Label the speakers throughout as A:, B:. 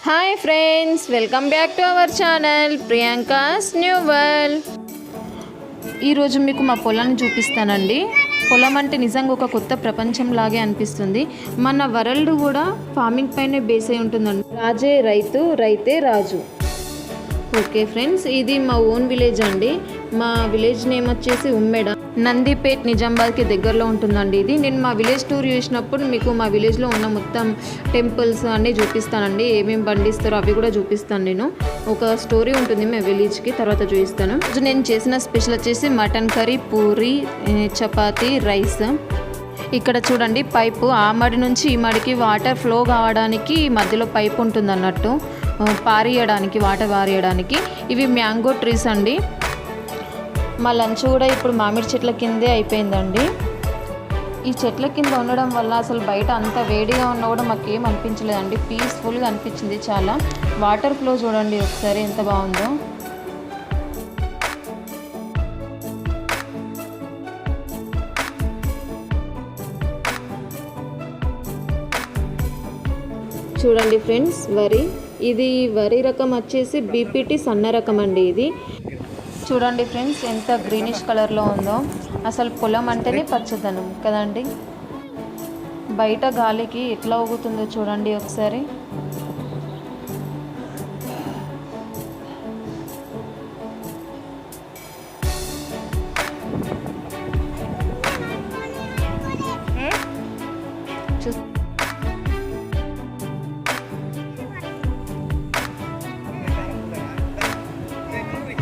A: Hi friends, welcome back to our channel Priyanka's new world. ఈరోజు మీకు మా పొలాన్ని చూపిస్తానండి. పొలం అంటే నిజంగా ఒక కొత్త ప్రపంచం లాగే అనిపిస్తుంది. మన వరల్డ్ కూడా ఫార్మింగ్ పైనే బేస్ అయి ఉంటుందండి. రాజే రైతు, రైతే రాజు. ఓకే ఫ్రెండ్స్, ఇది మా ఓన్ విలేజ్ అండి. మా విలేజ్ నేమ్ వచ్చేసి ఉమ్మెడ, నందిపేట్, నిజామాబాద్కి దగ్గరలో ఉంటుందండి. ఇది నేను మా విలేజ్ టూర్ చేసినప్పుడు మీకు మా విలేజ్లో ఉన్న మొత్తం టెంపుల్స్ అన్నీ చూపిస్తానండి. ఏమేమి పండిస్తారో అవి కూడా చూపిస్తాను. నేను ఒక స్టోరీ ఉంటుంది మా విలేజ్కి, తర్వాత చూపిస్తాను. నేను చేసిన స్పెషల్ వచ్చేసి mutton curry, puri, chapati, rice. ఇక్కడ చూడండి, పైపు ఆ మడి నుంచి ఈ మడికి వాటర్ ఫ్లో కావడానికి మధ్యలో పైప్ ఉంటుంది అన్నట్టు, పారేయడానికి, వాటర్ పారేయడానికి. ఇవి మ్యాంగో ట్రీస్ అండి. మా లంచ్ కూడా ఇప్పుడు మామిడి చెట్ల కిందే అయిపోయిందండి. ఈ చెట్ల కింద ఉండడం వల్ల అసలు బయట అంత వేడిగా ఉన్నా కూడా మాకు ఏం అనిపించలేదండి. పీస్ఫుల్గా అనిపించింది చాలా. వాటర్ ఫ్లో చూడండి ఒకసారి ఎంత బాగుందో. చూడండి ఫ్రెండ్స్, ఇది వరి రకం వచ్చేసి బీపీటీ సన్న రకం అండి. ఇది చూడండి ఫ్రెండ్స్, ఎంత గ్రీనిష్ కలర్లో ఉందో. అసలు పొలం అంటేనే పచ్చదనం కదండి. బయట గాలికి ఎట్లా ఊగుతుందో చూడండి ఒకసారి.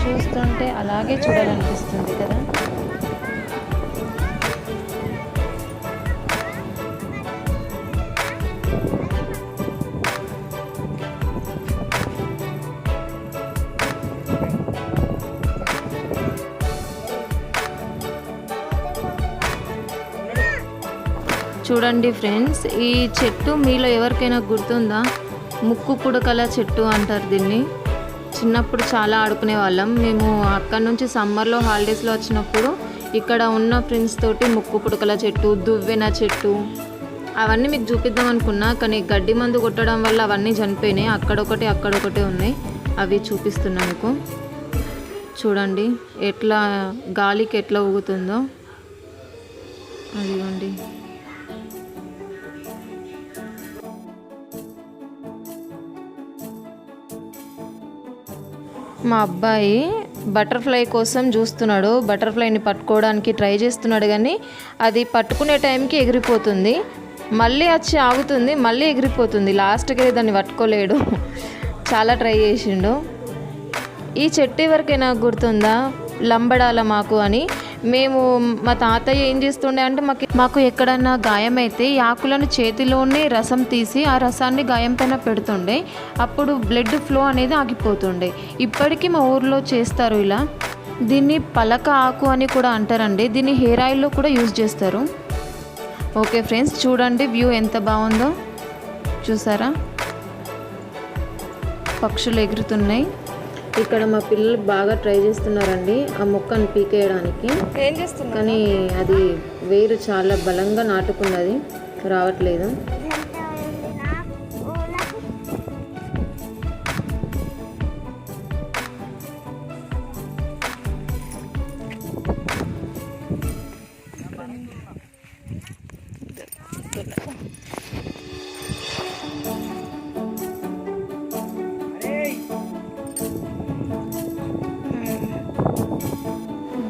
A: చూస్తుంటే అలాగే చూడాలనిపిస్తుంది కదా. చూడండి ఫ్రెండ్స్, ఈ చెట్టు మీలో ఎవరికైనా గుర్తుందా? ముక్కు పుడకల చెట్టు అంటారు దీన్ని. చిన్నప్పుడు చాలా ఆడుకునే వాళ్ళం మేము. అక్కడ నుంచి సమ్మర్లో హాలిడేస్లో వచ్చినప్పుడు ఇక్కడ ఉన్న ఫ్రెండ్స్ తోటి ముక్కు పుడకల చెట్టు, దువ్వెన చెట్టు అవన్నీ మీకు చూపిద్దాం అనుకున్నా, కానీ గడ్డి మందు కొట్టడం వల్ల అవన్నీ చనిపోయినాయి. అక్కడొకటి ఉన్నాయి, అవి చూపిస్తున్నా మీకు. చూడండి ఎట్లా గాలికి ఎట్లా ఊగుతుందో. అదిగోండి. మా అబ్బాయి బటర్ఫ్లై కోసం చూస్తున్నాడు. బటర్ఫ్లైని పట్టుకోవడానికి ట్రై చేస్తున్నాడు, కానీ అది పట్టుకునే టైంకి ఎగిరిపోతుంది, మళ్ళీ వచ్చి ఆగుతుంది, మళ్ళీ ఎగిరిపోతుంది. లాస్ట్కి దాన్ని పట్టుకోలేడు. చాలా ట్రై చేసిండు. ఈ చెట్టు ఎవరికైనా గుర్తుందా? లంబడాల మాకు అని. మేము మా తాతయ్య ఏం చేస్తుండే అంటే మాకు ఎక్కడన్నా గాయం అయితే ఈ ఆకులను చేతిలోనే రసం తీసి ఆ రసాన్ని గాయం పైన పెడుతుండే. అప్పుడు బ్లడ్ ఫ్లో అనేది ఆగిపోతుండే. ఇప్పటికీ మా ఊర్లో చేస్తారు ఇలా. దీన్ని పలక ఆకు అని కూడా అంటారండి. దీన్ని హెయిర్ ఆయిల్లో కూడా యూజ్ చేస్తారు. ఓకే ఫ్రెండ్స్, చూడండి వ్యూ ఎంత బాగుందో. చూసారా, పక్షులు ఎగురుతున్నాయి. ఇక్కడ మా పిల్లలు బాగా ట్రై చేస్తున్నారండి ఆ మొక్కను పీకేయడానికి. కానీ అది వేరు చాలా బలంగా నాటుకున్నది, రావట్లేదు.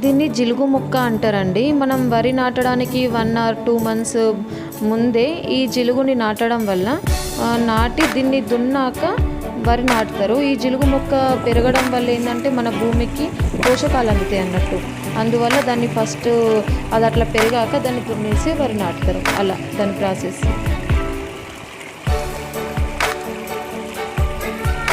A: దీన్ని జిలుగు మొక్క అంటారండి. మనం వరి నాటడానికి 1 or 2 months ముందే ఈ జిలుగుని నాటడం వల్ల నాటి దీన్ని దున్నాక వరి నాటుతారు. ఈ జిలుగు మొక్క పెరగడం వల్ల ఏంటంటే మన భూమికి పోషకాలు అందుతాయి అన్నట్టు. అందువల్ల దాన్ని ఫస్ట్ అది అట్లా పెరిగాక దాన్ని దున్నేసి వరి నాటుతారు. అలా దాని ప్రాసెస్.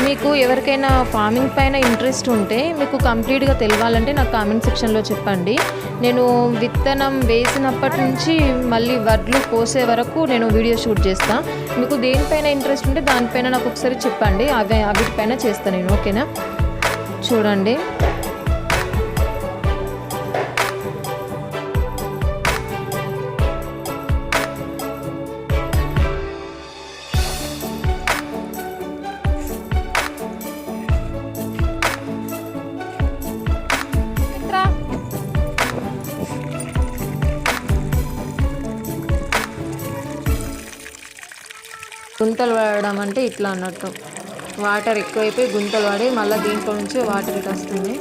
A: మీకు ఎవరికైనా ఫార్మింగ్ పైన ఇంట్రెస్ట్ ఉంటే, మీకు కంప్లీట్గా తెలియాలంటే నాకు కామెంట్ సెక్షన్లో చెప్పండి. నేను విత్తనం వేసినప్పటి నుంచి మళ్ళీ వడ్లు కోసే వరకు నేను వీడియో షూట్ చేస్తాను. మీకు దేనిపైన ఇంట్రెస్ట్ ఉంటే దానిపైన నాకు ఒకసారి చెప్పండి, వీటిపైన చేస్తాను నేను. ఓకేనా? చూడండి, గుంతలు పడడం అంటే ఇట్లా అన్నట్టు, వాటర్ ఎక్కువైపోయి గుంతలు పడి మళ్ళీ దీంట్లో నుంచి వాటర్ ఇటు వస్తుంది.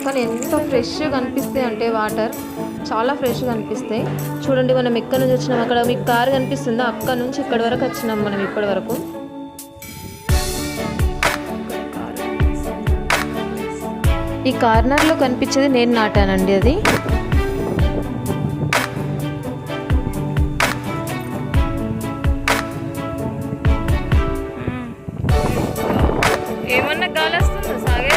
A: కానీ ఎంత ఫ్రెష్గా అనిపిస్తాయి అంటే వాటర్ చాలా ఫ్రెష్గా అనిపిస్తాయి. చూడండి మనం ఎక్కడి నుంచి వచ్చినాం, అక్కడ మీకు కారు కనిపిస్తుందా, అక్కడ నుంచి ఇక్కడి వరకు వచ్చినాం మనం ఇప్పటి వరకు. ఈ కార్నర్లో కనిపించేది నేను నాటానండి. అది ఏమన్నా గాలి వస్తుందా సాగే?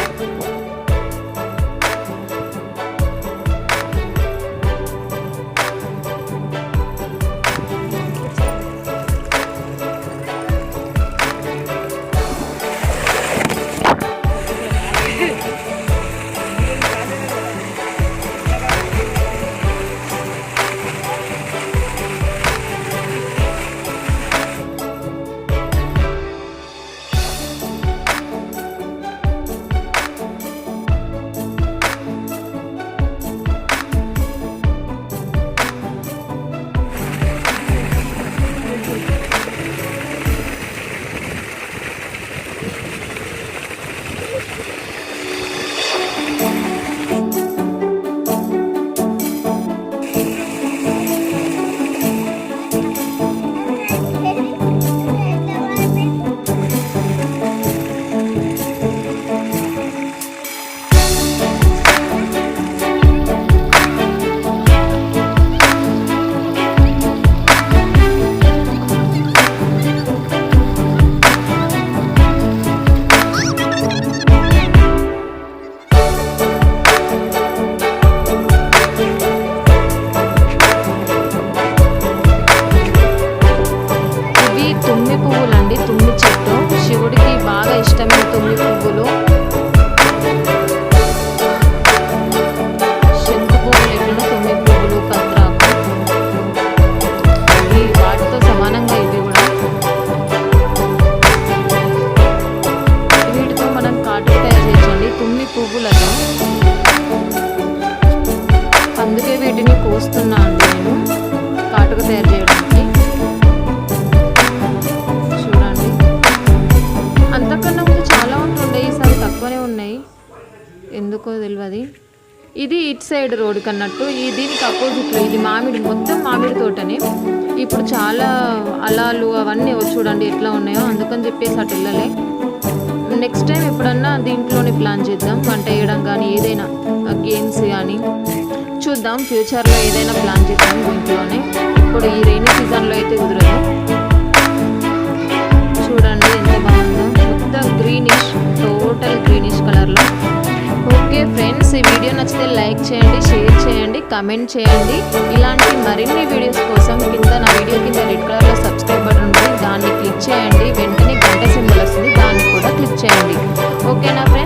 A: తుమ్మి పువ్వులు అండి, తుమ్మి చెట్టు. శివుడికి బాగా ఇష్టమైన తుమ్మి పువ్వులు. శంకు పువ్వులు ఎట్లనో తుమ్మి పువ్వులు, పత్రాకు, ఇవి వాటితో సమానంగా ఇవి కూడా. వీటితో మనం కాటుక తయారు చేయొచ్చండి తుమ్మి పువ్వులతో. అందుకే వీటిని కోస్తున్నా అండి నేను కాటుక తయారు చేయడానికి. అంతకన్నా ముందు చాలా ఉంటుండే, ఈసారి తక్కువనే ఉన్నాయి, ఎందుకో తెలియదు. ఇది ఇట్ సైడ్ రోడ్ కన్నట్టు, దీనికి అపోజిట్లో ఇది మామిడి, మొత్తం మామిడి తోటనే. ఇప్పుడు చాలా అలాలు అవన్నీ చూడండి ఎట్లా ఉన్నాయో, అందుకని చెప్పేసి అటు వెళ్ళలే. నెక్స్ట్ టైం ఎప్పుడన్నా దీంట్లోనే ప్లాన్ చేద్దాం, వంట వేయడం కానీ ఏదైనా గేమ్స్ కానీ చూద్దాం. ఫ్యూచర్లో ఏదైనా ప్లాన్ చేద్దాం దీంట్లోనే. ఇప్పుడు ఈ రైనీ సీజన్లో అయితే కుదరదు. చూడండి ఎంత బాగుందో, మొత్తం గ్రీనిష్, టోటల్ గ్రీనిష్ కలర్లో. ఓకే ఫ్రెండ్స్, ఈ వీడియో నచ్చితే లైక్ చేయండి, షేర్ చేయండి, కామెంట్ చేయండి. ఇలాంటి మరిన్ని వీడియోస్ కోసం కింద నా వీడియో కింద రెడ్ కలర్లో సబ్స్క్రైబ్ బటన్ ఉంటుంది, దాన్ని క్లిక్ చేయండి. వెంటనే గంట సింబల్ వస్తుంది, దాన్ని కూడా క్లిక్ చేయండి. ఓకేనా ఫ్రెండ్స్?